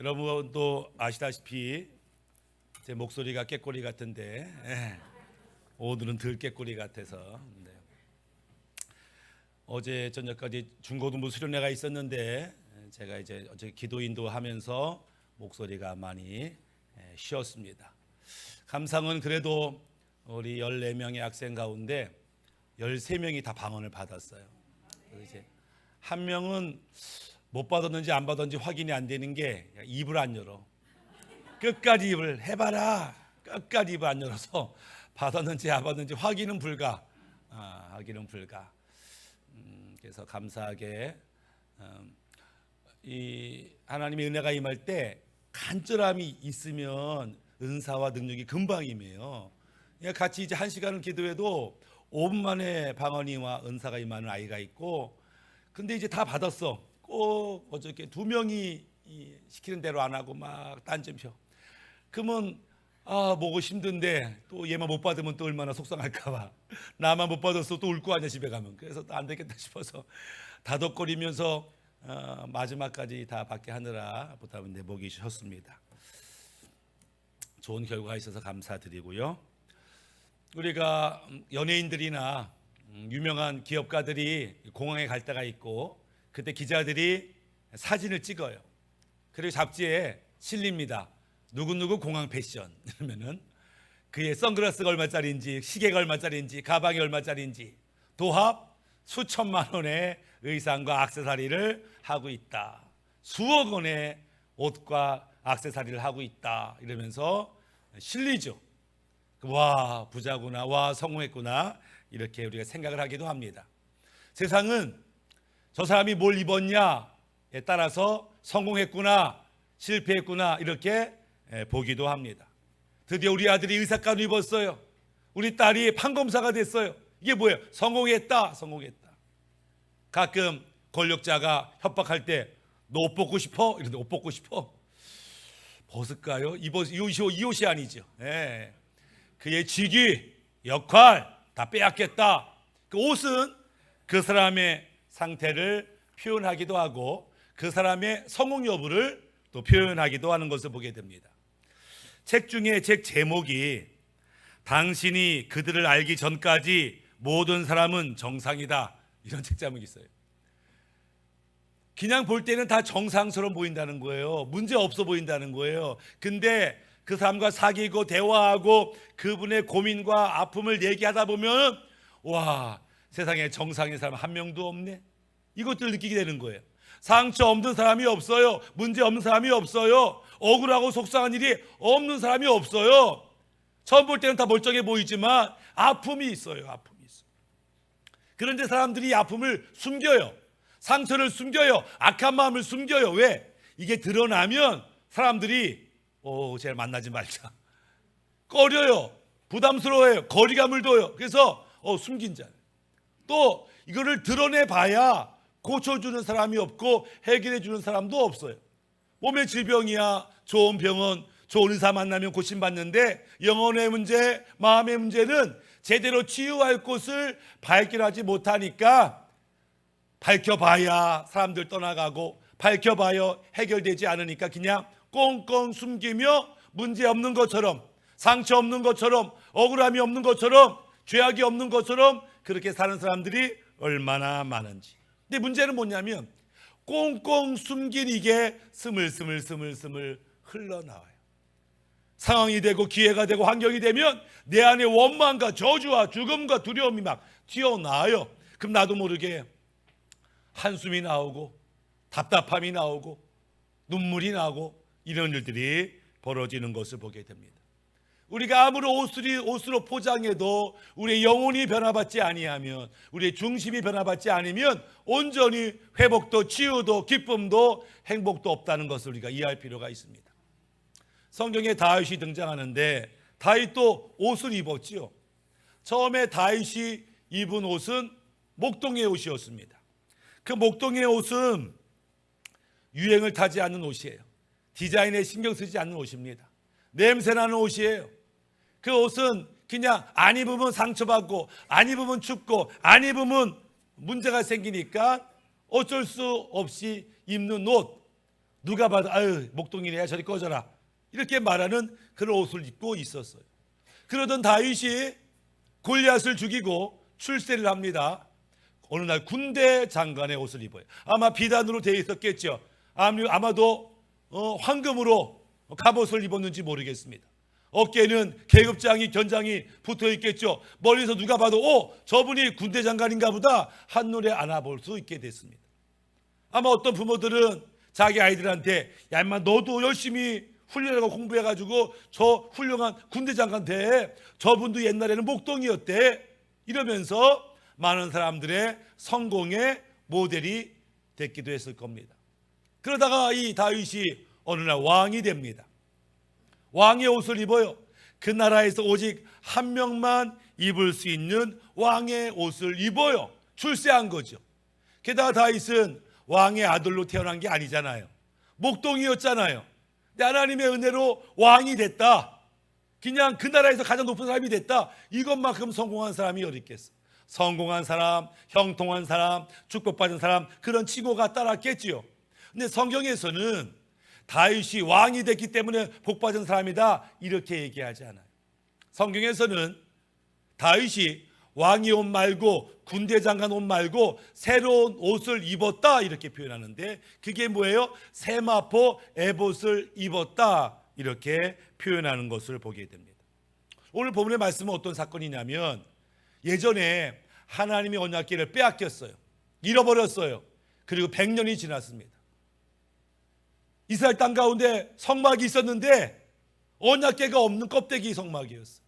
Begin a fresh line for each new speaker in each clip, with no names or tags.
여러분도 아시다시피 제 목소리가 꾀꼬리 같은데 오늘은 덜 꾀꼬리 같아서 어제 저녁까지 중고등부 수련회가 있었는데 제가 이제 어제 기도 인도하면서 목소리가 많이 쉬었습니다. 감상은 그래도 우리 14명의 학생 가운데 13명이 다 방언을 받았어요. 이제 한 명은 못 받았는지 안 받았는지 확인이 안 되는 게 입을 안 열어. 끝까지 입을 해봐라. 끝까지 입을 안 열어서 받았는지 안 받았는지 확인은 불가. 확인은 불가. 그래서 감사하게 이 하나님의 은혜가 임할 때 간절함이 있으면 은사와 능력이 금방 임해요. 같이 이제 1시간을 기도해도 5분 만에 방언이와 은사가 임하는 아이가 있고, 근데 이제 다 받았어. 꼭 어저께 2명이 시키는 대로 안 하고 막 딴점 펴. 그러면 뭐고 힘든데 또 얘만 못 받으면 또 얼마나 속상할까봐 나만 못 받았어 또 울 거 아니야 집에 가면. 그래서 또 안 되겠다 싶어서 다독거리면서 마지막까지 다 받게 하느라 보다는 내 목이 쉬었습니다. 좋은 결과가 있어서 감사드리고요. 우리가 연예인들이나 유명한 기업가들이 공항에 갈 때가 있고, 그때 기자들이 사진을 찍어요. 그리고 잡지에 실립니다. 누구누구 공항 패션. 그러면은 그의 선글라스가 얼마짜리인지, 시계가 얼마짜리인지, 가방이 얼마짜리인지 도합 수천만 원의 의상과 액세서리를 하고 있다. 수억 원의 옷과 액세서리를 하고 있다. 이러면서 실리죠. 와, 부자구나, 와, 성공했구나, 이렇게 우리가 생각을 하기도 합니다. 세상은 저 사람이 뭘 입었냐에 따라서 성공했구나, 실패했구나, 이렇게 보기도 합니다. 드디어 우리 아들이 의사가를 입었어요. 우리 딸이 판검사가 됐어요. 이게 뭐예요? 성공했다, 성공했다. 가끔 권력자가 협박할 때 너 옷 벗고 싶어? 이런데 옷 벗고 싶어? 벗을까요? 이 옷이 아니죠. 그의 직위, 역할 다 빼앗겠다. 그 옷은 그 사람의 상태를 표현하기도 하고 그 사람의 성공 여부를 또 표현하기도 하는 것을 보게 됩니다. 책 중에 책 제목이 당신이 그들을 알기 전까지 모든 사람은 정상이다, 이런 책 제목이 있어요. 그냥 볼 때는 다 정상스러워 보인다는 거예요. 문제 없어 보인다는 거예요. 근데 그 사람과 사귀고 대화하고 그분의 고민과 아픔을 얘기하다 보면 와, 세상에 정상인 사람 한 명도 없네, 이것들을 느끼게 되는 거예요. 상처 없는 사람이 없어요. 문제 없는 사람이 없어요. 억울하고 속상한 일이 없는 사람이 없어요. 처음 볼 때는 다 멀쩡해 보이지만 아픔이 있어요. 아픔이 있어요. 그런데 사람들이 이 아픔을 숨겨요. 상처를 숨겨요. 악한 마음을 숨겨요. 왜? 이게 드러나면 사람들이 쟤를 만나지 말자, 꺼려요. 부담스러워해요. 거리감을 둬요. 그래서 숨긴잖아요. 또 이거를 드러내봐야 고쳐주는 사람이 없고 해결해주는 사람도 없어요. 몸의 질병이야 좋은 병원, 좋은 의사 만나면 고침받는데 영혼의 문제, 마음의 문제는 제대로 치유할 곳을 발견하지 못하니까 밝혀봐야 사람들 떠나가고 밝혀봐야 해결되지 않으니까 그냥 꽁꽁 숨기며 문제 없는 것처럼, 상처 없는 것처럼, 억울함이 없는 것처럼, 죄악이 없는 것처럼 그렇게 사는 사람들이 얼마나 많은지. 근데 문제는 뭐냐면 꽁꽁 숨긴 이게 스물스물 흘러나와요. 상황이 되고 기회가 되고 환경이 되면 내 안에 원망과 저주와 죽음과 두려움이 막 튀어나와요. 그럼 나도 모르게 한숨이 나오고 답답함이 나오고 눈물이 나고 이런 일들이 벌어지는 것을 보게 됩니다. 우리가 아무리 옷으로 포장해도 우리의 영혼이 변화받지 아니하면, 우리의 중심이 변화받지 않으면 온전히 회복도 치유도 기쁨도 행복도 없다는 것을 우리가 이해할 필요가 있습니다. 성경에 다윗이 등장하는데 다윗도 옷을 입었지요. 처음에 다윗이 입은 옷은 목동의 옷이었습니다. 그 목동의 옷은 유행을 타지 않는 옷이에요. 디자인에 신경 쓰지 않는 옷입니다. 냄새나는 옷이에요. 그 옷은 그냥 안 입으면 상처받고 안 입으면 춥고 안 입으면 문제가 생기니까 어쩔 수 없이 입는 옷. 누가 봐도 아유 목동이네 저리 꺼져라 이렇게 말하는 그런 옷을 입고 있었어요. 그러던 다윗이 골리앗을 죽이고 출세를 합니다. 어느 날 군대 장관의 옷을 입어요. 아마 비단으로 되어 있었겠죠. 아마도 황금으로 갑옷을 입었는지 모르겠습니다. 어깨에는 계급장이 견장이 붙어 있겠죠. 멀리서 누가 봐도 저분이 군대 장관인가 보다 한눈에 알아볼 수 있게 됐습니다. 아마 어떤 부모들은 자기 아이들한테 야 인마 너도 열심히 훈련하고 공부해가지고 저 훌륭한 군대 장관 돼. 저분도 옛날에는 목동이었대. 이러면서 많은 사람들의 성공의 모델이 됐기도 했을 겁니다. 그러다가 이 다윗이 어느 날 왕이 됩니다. 왕의 옷을 입어요. 그 나라에서 오직 한 명만 입을 수 있는 왕의 옷을 입어요. 출세한 거죠. 게다가 다윗은 왕의 아들로 태어난 게 아니잖아요. 목동이었잖아요. 근데 하나님의 은혜로 왕이 됐다. 그냥 그 나라에서 가장 높은 사람이 됐다. 이것만큼 성공한 사람이 어디 있겠어. 성공한 사람, 형통한 사람, 축복받은 사람 그런 칭호가 따랐겠지요. 근데 성경에서는 다윗이 왕이 됐기 때문에 복받은 사람이다 이렇게 얘기하지 않아요. 성경에서는 다윗이 왕의 옷 말고 군대 장관 옷 말고 새로운 옷을 입었다 이렇게 표현하는데 그게 뭐예요? 세마포 에봇을 입었다 이렇게 표현하는 것을 보게 됩니다. 오늘 본문의 말씀은 어떤 사건이냐면 예전에 하나님의 언약궤를 빼앗겼어요. 잃어버렸어요. 그리고 100년이 지났습니다. 이스라엘 땅 가운데 성막이 있었는데 언약궤가 없는 껍데기 성막이었어요.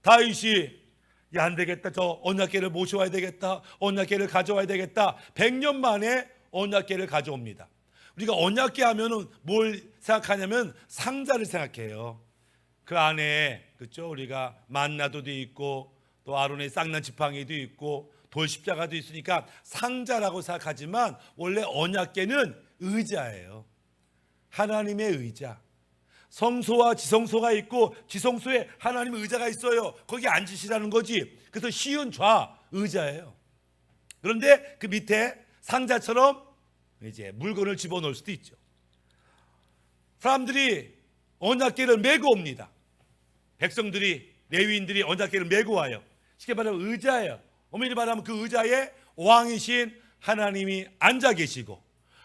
다윗이 야, 안 되겠다. 저 언약궤를 모셔와야 되겠다. 언약궤를 가져와야 되겠다. 100년 만에 언약궤를 가져옵니다. 우리가 언약궤 하면은 뭘 생각하냐면 상자를 생각해요. 그 안에 그렇죠? 우리가 만나도 있고 또 아론의 쌍난 지팡이도 있고 돌 십자가도 있으니까 상자라고 생각하지만 원래 언약궤는 의자예요. 하나님의 의자. 성소와 지성소가 있고 지성소에 하나님의 의자가 있어요. 거기 앉으시라는 거지. 그래서 쉬운 좌 의자예요. 그런데 그 밑에 상자처럼 이제 물건을 집어넣을 수도 있죠. 사람들이 언약궤를 메고 옵니다. 백성들이 레위인들이 언약궤를 메고 와요. 쉽게 말하면 의자예요. 엄밀히 말하면 그 의자에 왕이신 하나님이 앉아 계시고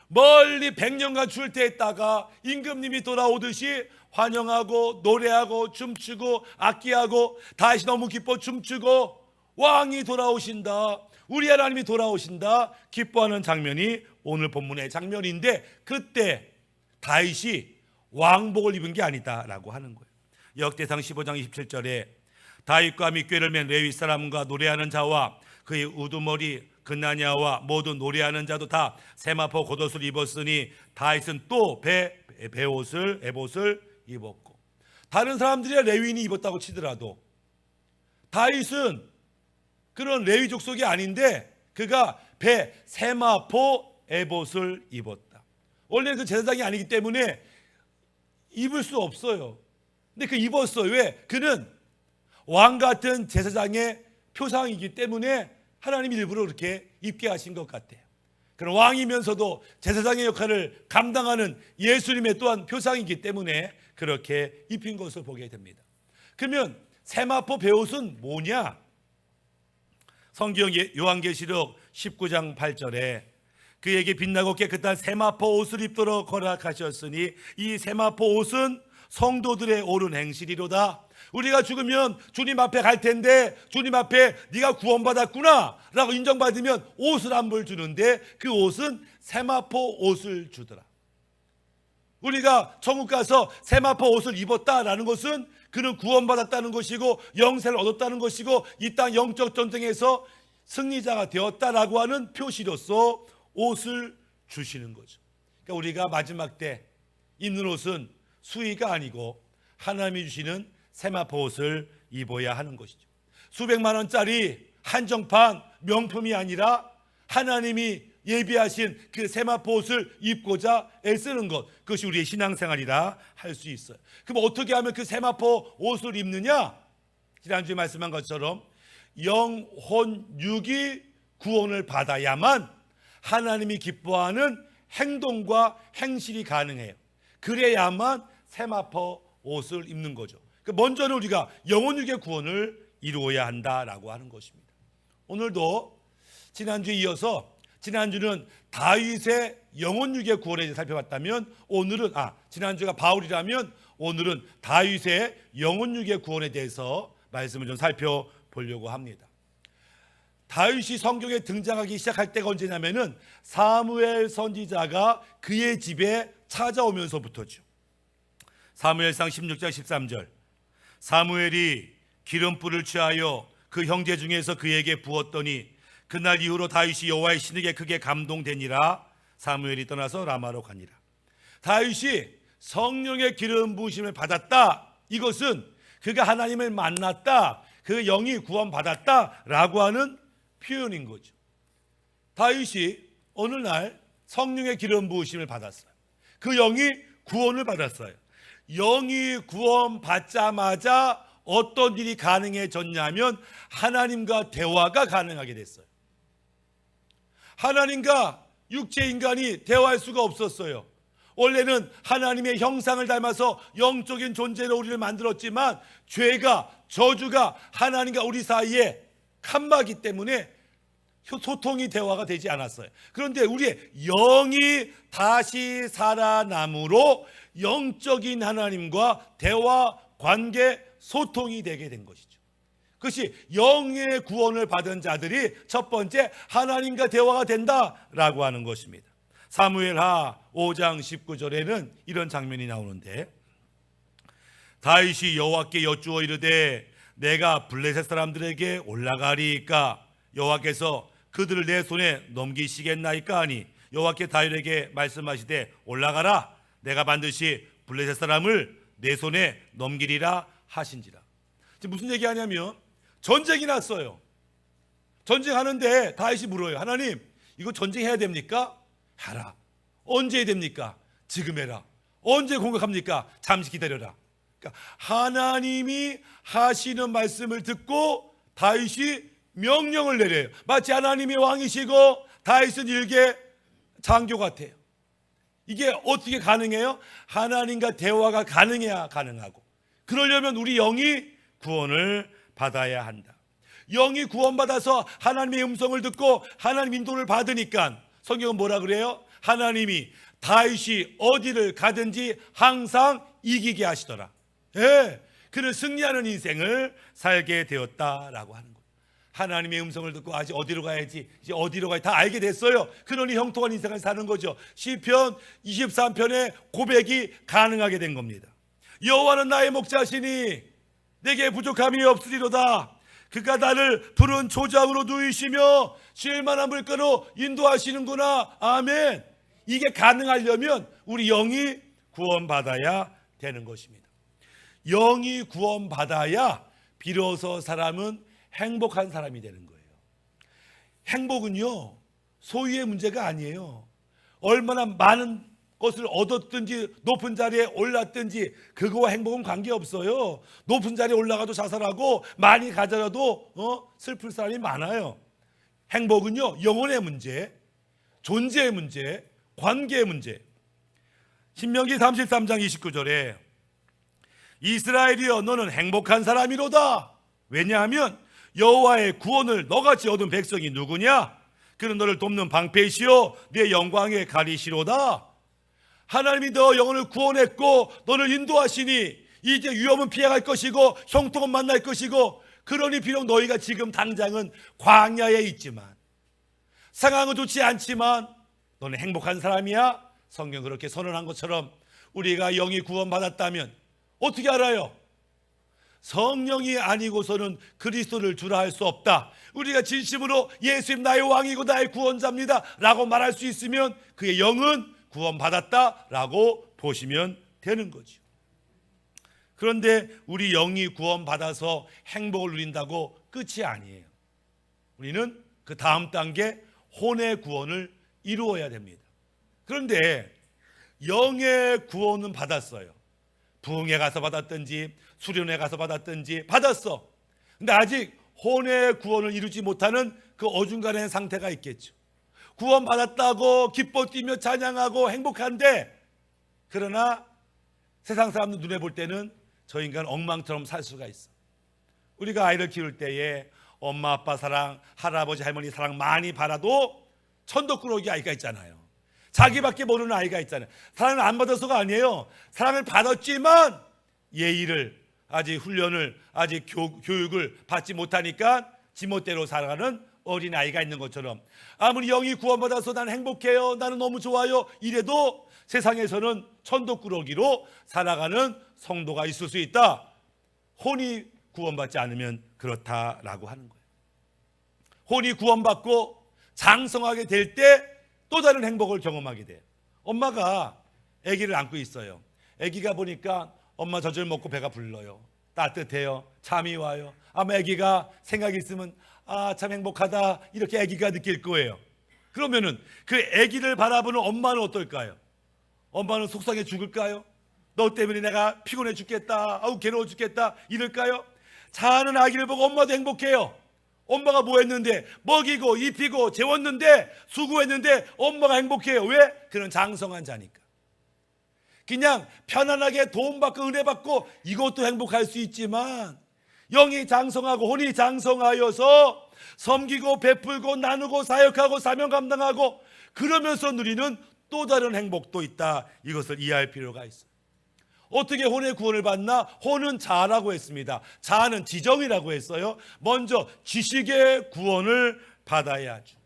멀리 100년간 출퇴했다가 임금님이 돌아오듯이 환영하고 노래하고 춤추고 악기하고 다시 너무 기뻐 춤추고 왕이 돌아오신다. 우리 하나님이 돌아오신다. 기뻐하는 장면이 오늘 본문의 장면인데 그때 다윗이 왕복을 입은 게 아니다라고 하는 거예요. 역대상 15장 27절에 다윗과 밑궤를 맨 레위 사람과 노래하는 자와 그의 우두머리 근나냐와 모두 노래하는 자도 다 세마포 겉옷을 입었으니 다윗은 또 에봇을 입었고 다른 사람들이 레위인이 입었다고 치더라도 다윗은 그런 레위 족속이 아닌데 그가 세마포 에봇을 입었다. 원래는 그 제사장이 아니기 때문에 입을 수 없어요. 근데 그 입었어요. 왜? 그는 왕 같은 제사장의 표상이기 때문에 하나님이 일부러 그렇게 입게 하신 것 같아요. 그런 왕이면서도 제사장의 역할을 감당하는 예수님의 또한 표상이기 때문에 그렇게 입힌 것을 보게 됩니다. 그러면 세마포 베옷은 뭐냐? 성경 요한계시록 19장 8절에 그에게 빛나고 깨끗한 세마포 옷을 입도록 허락하셨으니 이 세마포 옷은 성도들의 옳은 행실이로다. 우리가 죽으면 주님 앞에 갈 텐데 주님 앞에 네가 구원받았구나 라고 인정받으면 옷을 한 벌 주는데 그 옷은 세마포 옷을 주더라. 우리가 천국 가서 세마포 옷을 입었다라는 것은 그는 구원받았다는 것이고 영생을 얻었다는 것이고 이 땅 영적 전쟁에서 승리자가 되었다라고 하는 표시로서 옷을 주시는 거죠. 그러니까 우리가 마지막 때 입는 옷은 수의가 아니고 하나님이 주시는 세마포 옷을 입어야 하는 것이죠. 수백만 원짜리 한정판 명품이 아니라 하나님이 예비하신 그 세마포 옷을 입고자 애쓰는 것, 그것이 우리의 신앙생활이라 할 수 있어요. 그럼 어떻게 하면 그 세마포 옷을 입느냐? 지난주에 말씀한 것처럼 영혼 육이 구원을 받아야만 하나님이 기뻐하는 행동과 행실이 가능해요. 그래야만 세마포 옷을 입는 거죠. 먼저는 우리가 영혼육의 구원을 이루어야 한다라고 하는 것입니다. 오늘도 지난주에 이어서, 지난주는 다윗의 영혼육의 구원에 대해 살펴봤다면, 오늘은 지난주가 바울이라면 오늘은 다윗의 영혼육의 구원에 대해서 말씀을 좀 살펴보려고 합니다. 다윗이 성경에 등장하기 시작할 때가 언제냐면은 사무엘 선지자가 그의 집에 찾아오면서부터죠. 사무엘상 16장 13절, 사무엘이 기름불을 취하여 그 형제 중에서 그에게 부었더니 그날 이후로 다윗이 여호와의 신에게 크게 감동되니라. 사무엘이 떠나서 라마로 가니라. 다윗이 성령의 기름 부으심을 받았다, 이것은 그가 하나님을 만났다, 그 영이 구원받았다라고 하는 표현인 거죠. 다윗이 어느 날 성령의 기름 부으심을 받았어요. 그 영이 구원을 받았어요. 영이 구원받자마자 어떤 일이 가능해졌냐면 하나님과 대화가 가능하게 됐어요. 하나님과 육체 인간이 대화할 수가 없었어요. 원래는 하나님의 형상을 닮아서 영적인 존재로 우리를 만들었지만 죄가, 저주가 하나님과 우리 사이에 칸막이 때문에 소통이, 대화가 되지 않았어요. 그런데 우리의 영이 다시 살아남으로 영적인 하나님과 대화, 관계, 소통이 되게 된 것이죠. 그것이 영의 구원을 받은 자들이 첫 번째 하나님과 대화가 된다라고 하는 것입니다. 사무엘하 5장 19절에는 이런 장면이 나오는데, 다윗이 여호와께 여쭈어 이르되 내가 블레셋 사람들에게 올라가리이까 여호와께서 그들을 내 손에 넘기시겠나이까 하니 여호와께 다윗에게 말씀하시되 올라가라, 내가 반드시 블레셋 사람을 내 손에 넘기리라 하신지라. 지금 무슨 얘기하냐면 전쟁이 났어요. 전쟁하는데 다윗이 물어요. 하나님, 이거 전쟁해야 됩니까? 하라. 언제 해야 됩니까? 지금 해라. 언제 공격합니까? 잠시 기다려라. 그러니까 하나님이 하시는 말씀을 듣고 다윗이 명령을 내려요. 마치 하나님이 왕이시고 다윗은 일개 장교 같아요. 이게 어떻게 가능해요? 하나님과 대화가 가능해야 가능하고, 그러려면 우리 영이 구원을 받아야 한다. 영이 구원받아서 하나님의 음성을 듣고 하나님 인도를 받으니까 성경은 뭐라 그래요? 하나님이 다윗이 어디를 가든지 항상 이기게 하시더라. 그는 승리하는 인생을 살게 되었다라고 하는 거예요. 하나님의 음성을 듣고 아직 어디로 가야지, 이제 어디로 가야 다 알게 됐어요. 그러니 형통한 인생을 사는 거죠. 시편 23편의 고백이 가능하게 된 겁니다. 여호와는 나의 목자시니 내게 부족함이 없으리로다. 그가 나를 푸른 초장으로 누이시며 쉴만한 물가로 인도하시는구나. 아멘. 이게 가능하려면 우리 영이 구원받아야 되는 것입니다. 영이 구원받아야 비로소 사람은 행복한 사람이 되는 거예요. 행복은요, 소유의 문제가 아니에요. 얼마나 많은 것을 얻었든지 높은 자리에 올랐든지 그거와 행복은 관계없어요. 높은 자리에 올라가도 자살하고 많이 가져라도 슬플 사람이 많아요. 행복은요, 영혼의 문제, 존재의 문제, 관계의 문제. 신명기 33장 29절에 이스라엘이여 너는 행복한 사람이로다. 왜냐하면 여호와의 구원을 너같이 얻은 백성이 누구냐? 그는 너를 돕는 방패이시오 내 영광의 가리시로다. 하나님이 너 영혼을 구원했고 너를 인도하시니 이제 위험은 피해갈 것이고 형통은 만날 것이고, 그러니 비록 너희가 지금 당장은 광야에 있지만 상황은 좋지 않지만 너는 행복한 사람이야. 성경 그렇게 선언한 것처럼 우리가 영이 구원받았다면 어떻게 알아요? 성령이 아니고서는 그리스도를 주라 할 수 없다. 우리가 진심으로 예수님 나의 왕이고 나의 구원자입니다 라고 말할 수 있으면 그의 영은 구원받았다라고 보시면 되는 거죠. 그런데 우리 영이 구원받아서 행복을 누린다고 끝이 아니에요. 우리는 그 다음 단계 혼의 구원을 이루어야 됩니다. 그런데 영의 구원은 받았어요. 부흥에 가서 받았든지 수련회 가서 받았든지 받았어. 근데 아직 혼의 구원을 이루지 못하는 그 어중간한 상태가 있겠죠. 구원받았다고 기뻐 뛰며 찬양하고 행복한데, 그러나 세상 사람들 눈에 볼 때는 저 인간 엉망처럼 살 수가 있어. 우리가 아이를 키울 때에 엄마 아빠 사랑, 할아버지 할머니 사랑 많이 받아도 천덕꾸러기 아이가 있잖아요. 자기밖에 모르는 아이가 있잖아요. 사랑을 안 받아서가 아니에요. 사랑을 받았지만 예의를, 아직 훈련을, 아직 교육을 받지 못하니까 지멋대로 살아가는 어린 아이가 있는 것처럼, 아무리 영이 구원받아서 나는 행복해요, 나는 너무 좋아요 이래도 세상에서는 천덕꾸러기로 살아가는 성도가 있을 수 있다. 혼이 구원받지 않으면 그렇다라고 하는 거예요. 혼이 구원받고 장성하게 될 때 또 다른 행복을 경험하게 돼요. 엄마가 아기를 안고 있어요. 아기가 보니까 엄마 젖을 먹고 배가 불러요. 따뜻해요. 잠이 와요. 아마 아기가 생각이 있으면 참 행복하다 이렇게 아기가 느낄 거예요. 그러면은 그 아기를 바라보는 엄마는 어떨까요? 엄마는 속상해 죽을까요? 너 때문에 내가 피곤해 죽겠다, 괴로워 죽겠다 이럴까요? 자는 아기를 보고 엄마도 행복해요. 엄마가 뭐 했는데, 먹이고 입히고 재웠는데, 수고했는데 엄마가 행복해요. 왜? 그는 장성한 자니까. 그냥 편안하게 도움받고 은혜받고 이것도 행복할 수 있지만, 영이 장성하고 혼이 장성하여서 섬기고 베풀고 나누고 사역하고 사명 감당하고 그러면서 누리는 또 다른 행복도 있다. 이것을 이해할 필요가 있어요. 어떻게 혼의 구원을 받나? 혼은 자라고 했습니다. 자는 지정이라고 했어요. 먼저 지식의 구원을 받아야 하죠.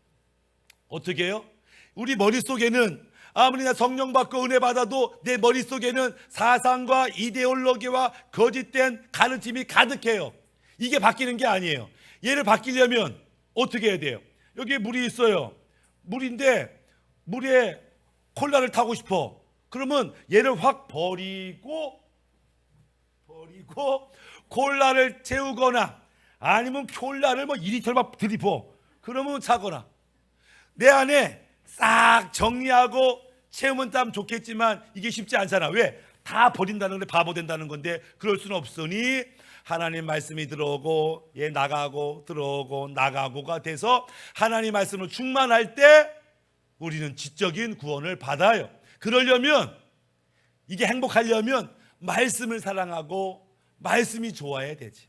어떻게 해요? 우리 머릿속에는 아무리 나 성령 받고 은혜 받아도 내 머릿속에는 사상과 이데올로기와 거짓된 가르침이 가득해요. 이게 바뀌는 게 아니에요. 얘를 바뀌려면 어떻게 해야 돼요? 여기 물이 있어요. 물인데 물에 콜라를 타고 싶어. 그러면 얘를 확 버리고 콜라를 채우거나 아니면 콜라를 2리터 막 들이부어. 그러면 차거나. 내 안에 싹 정리하고 채우면 참 좋겠지만 이게 쉽지 않잖아. 왜? 다 버린다는 건데 바보 된다는 건데 그럴 수는 없으니 하나님 말씀이 들어오고 얘 나가고 들어오고 나가고가 돼서 하나님 말씀을 충만할 때 우리는 지적인 구원을 받아요. 그러려면, 이게 행복하려면 말씀을 사랑하고 말씀이 좋아야 되지.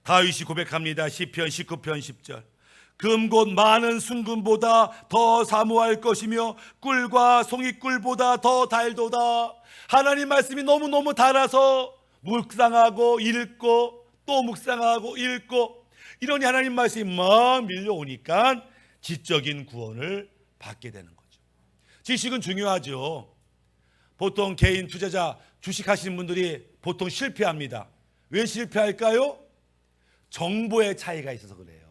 다윗이 고백합니다. 시편 19편 10절. 금 곧 많은 순금보다 더 사모할 것이며 꿀과 송이꿀보다 더 달도다. 하나님 말씀이 너무너무 달아서 묵상하고 읽고 또 묵상하고 읽고 이러니 하나님 말씀이 막 밀려오니까 지적인 구원을 받게 되는 거죠. 지식은 중요하죠. 보통 개인 투자자 주식하시는 분들이 보통 실패합니다. 왜 실패할까요? 정보의 차이가 있어서 그래요.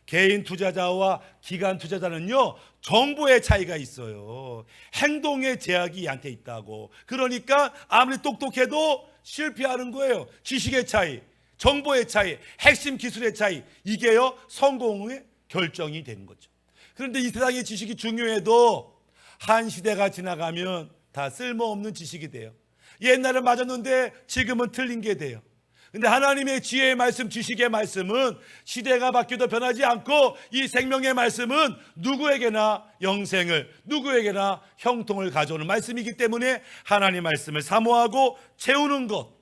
개인 투자자와 기관 투자자는요, 정보의 차이가 있어요. 행동의 제약이 얘한테 있다고. 그러니까 아무리 똑똑해도 실패하는 거예요. 지식의 차이, 정보의 차이, 핵심 기술의 차이, 이게요 성공의 결정이 되는 거죠. 그런데 이 세상의 지식이 중요해도 한 시대가 지나가면 다 쓸모없는 지식이 돼요. 옛날에 맞았는데 지금은 틀린 게 돼요. 근데 하나님의 지혜의 말씀, 지식의 말씀은 시대가 바뀌어도 변하지 않고 이 생명의 말씀은 누구에게나 영생을, 누구에게나 형통을 가져오는 말씀이기 때문에 하나님 말씀을 사모하고 채우는 것,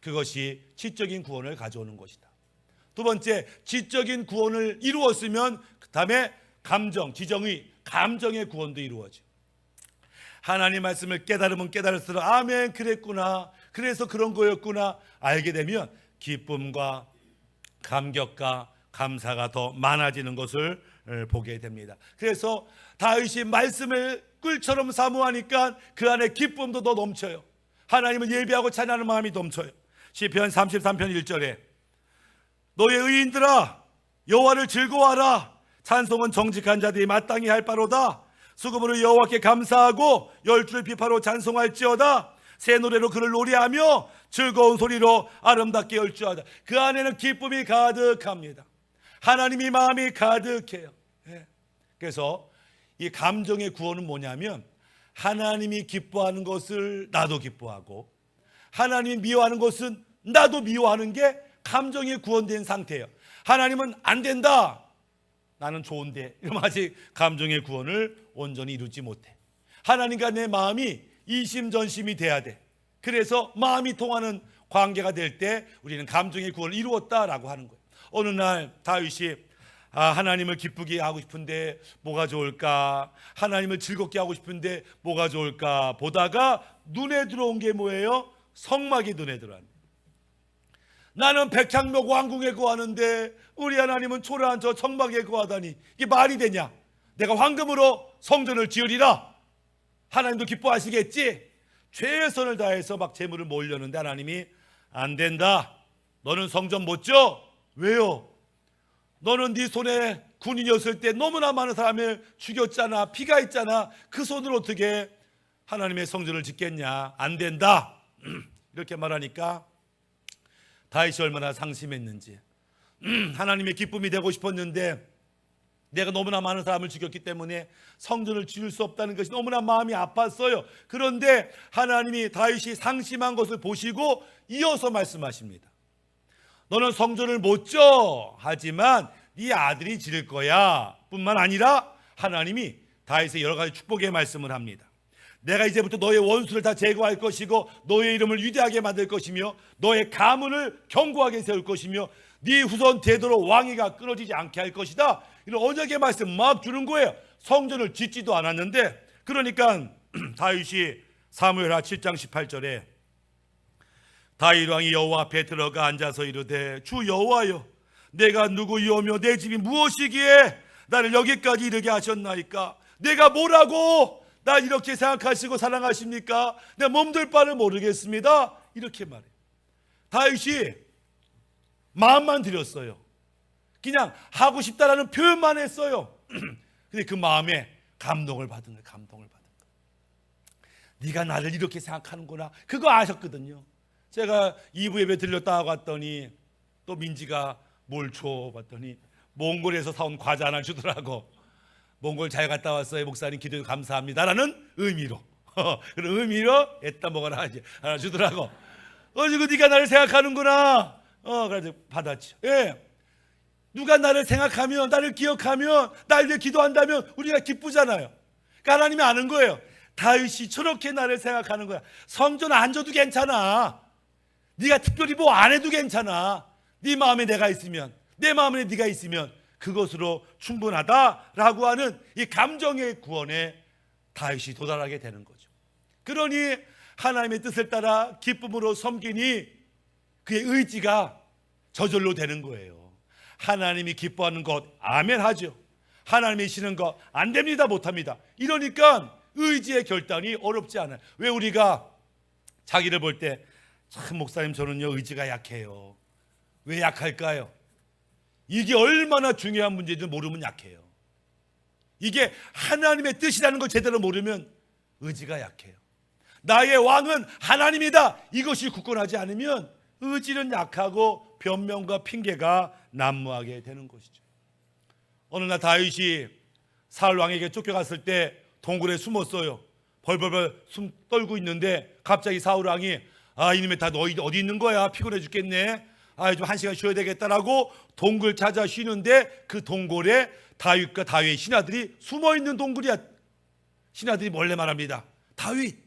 그것이 지적인 구원을 가져오는 것이다. 두 번째, 지적인 구원을 이루었으면 그 다음에 감정, 지정의, 감정의 구원도 이루어져. 하나님 말씀을 깨달으면 깨달을수록 아멘, 그랬구나, 그래서 그런 거였구나 알게 되면 기쁨과 감격과 감사가 더 많아지는 것을 보게 됩니다. 그래서 다윗이 말씀을 꿀처럼 사모하니까 그 안에 기쁨도 더 넘쳐요. 하나님을 예배하고 찬양하는 마음이 넘쳐요. 시편 33편 1절에 너의 의인들아 여호와를 즐거워하라. 찬송은 정직한 자들이 마땅히 할 바로다. 수금으로 여호와께 감사하고 열주를 비파로 찬송할지어다. 새 노래로 그를 노래하며 즐거운 소리로 아름답게 열주하다. 그 안에는 기쁨이 가득합니다. 하나님이 마음이 가득해요. 그래서 이 감정의 구원은 뭐냐면 하나님이 기뻐하는 것을 나도 기뻐하고 하나님이 미워하는 것은 나도 미워하는 게 감정이 구원된 상태예요. 하나님은 안 된다, 나는 좋은데 이러면 아직 감정의 구원을 온전히 이루지 못해. 하나님과 내 마음이 이심전심이 돼야 돼. 그래서 마음이 통하는 관계가 될 때 우리는 감정의 구원을 이루었다라고 하는 거예요. 어느 날 다윗이 하나님을 기쁘게 하고 싶은데 뭐가 좋을까? 하나님을 즐겁게 하고 싶은데 뭐가 좋을까? 보다가 눈에 들어온 게 뭐예요? 성막이 눈에 들어왔네. 나는 백향목 왕궁에 거하는데 우리 하나님은 초라한 저 성막에 거하다니 이게 말이 되냐? 내가 황금으로 성전을 지으리라. 하나님도 기뻐하시겠지? 최선을 다해서 막 재물을 모으려는데 하나님이 안 된다. 너는 성전 못 져. 왜요? 너는 네 손에 군인이었을 때 너무나 많은 사람을 죽였잖아. 피가 있잖아. 그 손으로 어떻게 하나님의 성전을 짓겠냐? 안 된다. 이렇게 말하니까 다윗이 얼마나 상심했는지. 하나님의 기쁨이 되고 싶었는데 내가 너무나 많은 사람을 죽였기 때문에 성전을 지을 수 없다는 것이 너무나 마음이 아팠어요. 그런데 하나님이 다윗이 상심한 것을 보시고 이어서 말씀하십니다. 너는 성전을 못 져. 하지만 네 아들이 지을 거야. 뿐만 아니라 하나님이 다윗의 여러 가지 축복의 말씀을 합니다. 내가 이제부터 너의 원수를 다 제거할 것이고 너의 이름을 위대하게 만들 것이며 너의 가문을 견고하게 세울 것이며 네 후손 대대로 왕위가 끊어지지 않게 할 것이다. 이런 언약의 말씀 막 주는 거예요. 성전을 짓지도 않았는데. 그러니까 다윗이 사무엘하 7장 18절에 다윗 왕이 여호와 앞에 들어가 앉아서 이르되 주 여호와여 내가 누구이오며 내 집이 무엇이기에 나를 여기까지 이르게 하셨나이까? 내가 뭐라고 날 이렇게 생각하시고 사랑하십니까? 내가 몸둘 바를 모르겠습니다. 이렇게 말해요. 다윗이 마음만 드렸어요. 그냥 하고 싶다라는 표현만 했어요. 근데 그 마음에 감동을 받은 거예요. 감동을 받은 거예요. 네가 나를 이렇게 생각하는구나. 그거 아셨거든요. 제가 2부 예배 들렸다 왔더니 또 민지가 뭘 줘 봤더니 몽골에서 사온 과자 하나 주더라고. 몽골 잘 갔다 왔어요 목사님, 기도해 감사합니다라는 의미로 그런 의미로 애따 먹어라 하나 주더라고. 지금 네가 나를 생각하는구나. 그래서 받았죠. 예. 누가 나를 생각하면, 나를 기억하면, 날 위해 기도한다면 우리가 기쁘잖아요. 그러니까 하나님이 아는 거예요. 다윗이 저렇게 나를 생각하는 거야. 성전 안 줘도 괜찮아. 네가 특별히 뭐 안 해도 괜찮아. 네 마음에 내가 있으면, 내 마음에 네가 있으면 그것으로 충분하다라고 하는 이 감정의 구원에 다윗이 도달하게 되는 거죠. 그러니 하나님의 뜻을 따라 기쁨으로 섬기니 그의 의지가 저절로 되는 거예요. 하나님이 기뻐하는 것 아멘 하죠. 하나님이 싫은 것 안 됩니다, 못합니다. 이러니까 의지의 결단이 어렵지 않아요. 왜 우리가 자기를 볼 때 참 목사님 저는요 의지가 약해요. 왜 약할까요? 이게 얼마나 중요한 문제인지 모르면 약해요. 이게 하나님의 뜻이라는 걸 제대로 모르면 의지가 약해요. 나의 왕은 하나님이다. 이것이 굳건하지 않으면 의지는 약하고 변명과 핑계가 난무하게 되는 것이죠. 어느 날 다윗이 사울 왕에게 쫓겨갔을 때 동굴에 숨었어요. 벌벌벌 숨 떨고 있는데 갑자기 사울 왕이 이놈의 다 너희 어디 있는 거야? 피곤해 죽겠네. 좀 한 시간 쉬어야 되겠다라고 동굴 찾아 쉬는데 그 동굴에 다윗과 다윗의 신하들이 숨어있는 동굴이야. 신하들이 몰래 말합니다. 다윗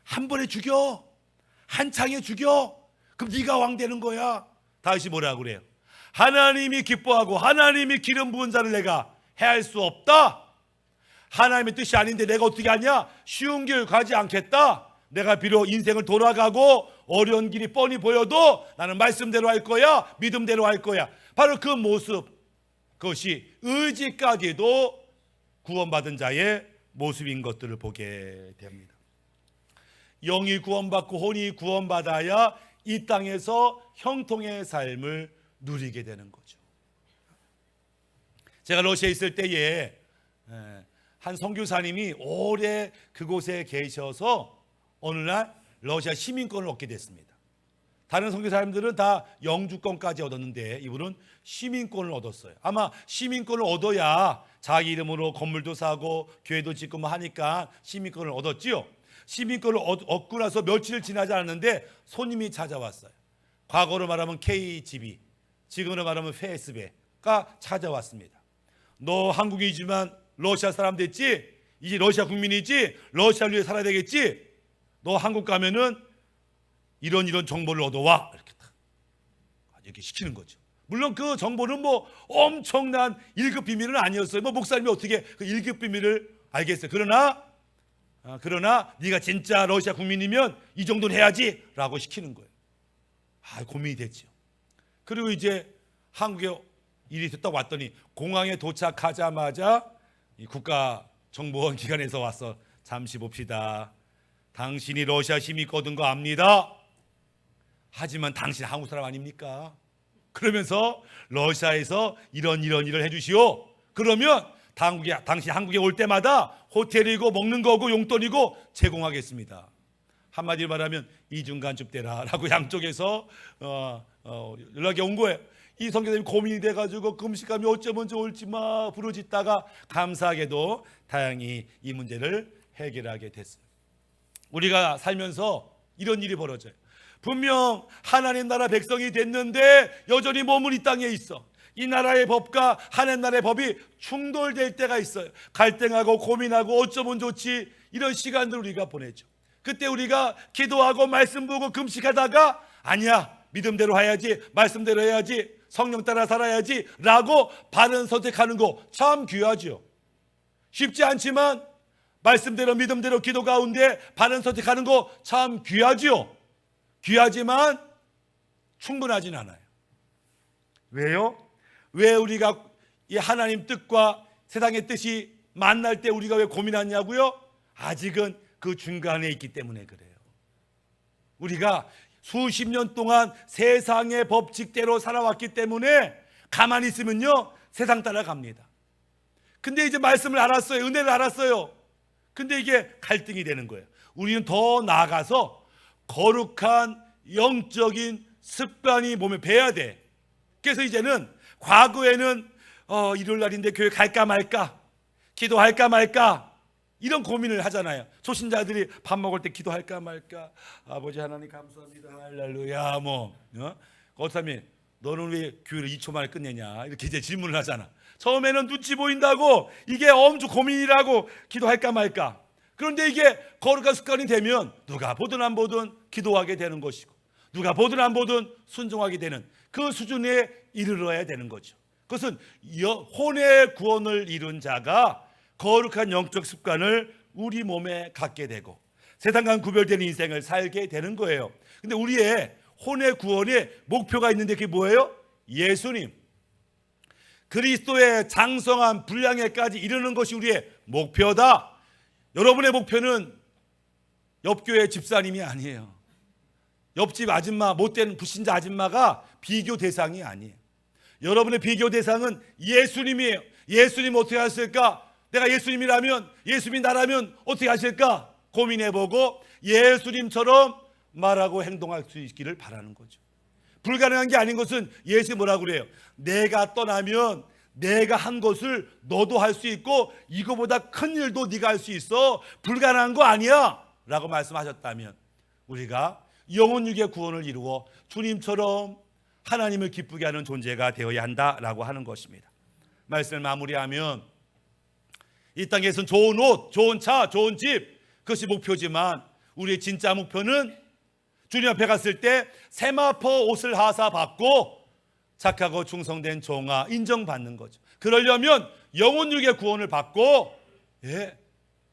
한 번에 죽여. 한 창에 죽여. 그럼 네가 왕 되는 거야. 다윗이 뭐라고 그래요? 하나님이 기뻐하고 하나님이 기름 부은 자를 내가 해할 수 없다. 하나님의 뜻이 아닌데 내가 어떻게 하냐? 쉬운 길 가지 않겠다. 내가 비록 인생을 돌아가고 어려운 길이 뻔히 보여도 나는 말씀대로 할 거야. 믿음대로 할 거야. 바로 그 모습, 그것이 의지까지도 구원받은 자의 모습인 것들을 보게 됩니다. 영이 구원받고 혼이 구원받아야 이 땅에서 형통의 삶을 누리게 되는 거죠. 제가 러시아에 있을 때에 한 선교사님이 오래 그곳에 계셔서 어느 날 러시아 시민권을 얻게 됐습니다. 다른 선교사님들은 다 영주권까지 얻었는데 이분은 시민권을 얻었어요. 아마 시민권을 얻어야 자기 이름으로 건물도 사고 교회도 짓고 뭐 하니까 시민권을 얻었지요. 시민권을 얻고 나서 며칠 지나지 않았는데 손님이 찾아왔어요. 과거로 말하면 KGB, 지금으로 말하면 FSB가 찾아왔습니다. 너 한국이지만 러시아 사람 됐지? 이제 러시아 국민이지? 러시아를 위해 살아야 되겠지? 너 한국 가면은 이런 정보를 얻어와. 이렇게 시키는 거죠. 물론 그 정보는 뭐 엄청난 1급 비밀은 아니었어요. 뭐 목사님이 어떻게 그 1급 비밀을 알겠어요. 그러나 네가 진짜 러시아 국민이면 이 정도는 해야지 라고 시키는 거예요. 고민이 됐죠. 그리고 이제 한국에 일이 됐다 왔더니 공항에 도착하자마자 이 국가정보원 기관에서 와서 잠시 봅시다. 당신이 러시아 시민 거둔 거 압니다. 하지만 당신 한국 사람 아닙니까? 그러면서 러시아에서 이런 일을 해주시오. 그러면 당신 한국에 올 때마다 호텔이고 먹는 거고 용돈이고 제공하겠습니다. 한마디로 말하면 이중간첩 대라 라고 양쪽에서 연락이 온 거예요. 이 선교사님이 고민이 돼가지고 금식감이 어쩌면 좋을지 막 부르짖다가 감사하게도 다행히 이 문제를 해결하게 됐어요. 우리가 살면서 이런 일이 벌어져요. 분명 하나님 나라 백성이 됐는데 여전히 몸은 이 땅에 있어. 이 나라의 법과 하나님 나라의 법이 충돌될 때가 있어요. 갈등하고 고민하고 어쩌면 좋지, 이런 시간들 우리가 보내죠. 그때 우리가 기도하고 말씀 보고 금식하다가 아니야, 믿음대로 해야지, 말씀대로 해야지, 성령 따라 살아야지 라고 바른 선택하는 거 참 귀하죠. 쉽지 않지만 말씀대로 믿음대로 기도 가운데 바른 선택하는 거 참 귀하죠. 귀하지만 충분하진 않아요. 왜요? 왜 우리가 이 하나님 뜻과 세상의 뜻이 만날 때 우리가 왜 고민하냐고요? 아직은 그 중간에 있기 때문에 그래요. 우리가 수십 년 동안 세상의 법칙대로 살아왔기 때문에 가만히 있으면요 세상 따라갑니다. 근데 이제 말씀을 알았어요. 은혜를 알았어요. 근데 이게 갈등이 되는 거예요. 우리는 더 나아가서 거룩한 영적인 습관이 몸에 배야 돼. 그래서 이제는 과거에는 일요일 날인데 교회 갈까 말까, 기도할까 말까 이런 고민을 하잖아요. 초신자들이 밥 먹을 때 기도할까 말까, 아버지 하나님 감사합니다 할렐루야 어떻게 너는 왜 교회를 2초 만에 끝내냐 이렇게 이제 질문을 하잖아. 처음에는 눈치 보인다고 이게 엄청 고민이라고 기도할까 말까. 그런데 이게 거룩한 습관이 되면 누가 보든 안 보든 기도하게 되는 것이고 누가 보든 안 보든 순종하게 되는 그 수준에 이르러야 되는 거죠. 그것은 혼의 구원을 이룬 자가 거룩한 영적 습관을 우리 몸에 갖게 되고 세상과 구별되는 인생을 살게 되는 거예요. 근데 우리의 혼의 구원의 목표가 있는데 그게 뭐예요? 예수님 그리스도의 장성한 분량에까지 이르는 것이 우리의 목표다. 여러분의 목표는 옆교회 집사님이 아니에요. 옆집 아줌마, 못된 불신자 아줌마가 비교 대상이 아니에요. 여러분의 비교 대상은 예수님이에요. 예수님 어떻게 하실까? 내가 예수님이라면, 예수님이 나라면 어떻게 하실까? 고민해보고 예수님처럼 말하고 행동할 수 있기를 바라는 거죠. 불가능한 게 아닌 것은 예수님 뭐라고 그래요? 내가 떠나면 내가 한 것을 너도 할 수 있고 이거보다 큰 일도 네가 할 수 있어. 불가능한 거 아니야 라고 말씀하셨다면 우리가 영혼육의 구원을 이루어 주님처럼 하나님을 기쁘게 하는 존재가 되어야 한다라고 하는 것입니다. 말씀을 마무리하면 이 땅에서는 좋은 옷, 좋은 차, 좋은 집 그것이 목표지만 우리의 진짜 목표는 주님 앞에 갔을 때 세마포 옷을 하사받고 착하고 충성된 종아 인정받는 거죠. 그러려면 영혼육의 구원을 받고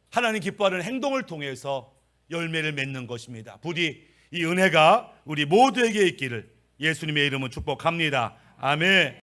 하나님 기뻐하는 행동을 통해서 열매를 맺는 것입니다. 부디 이 은혜가 우리 모두에게 있기를 예수님의 이름으로 축복합니다. 아멘.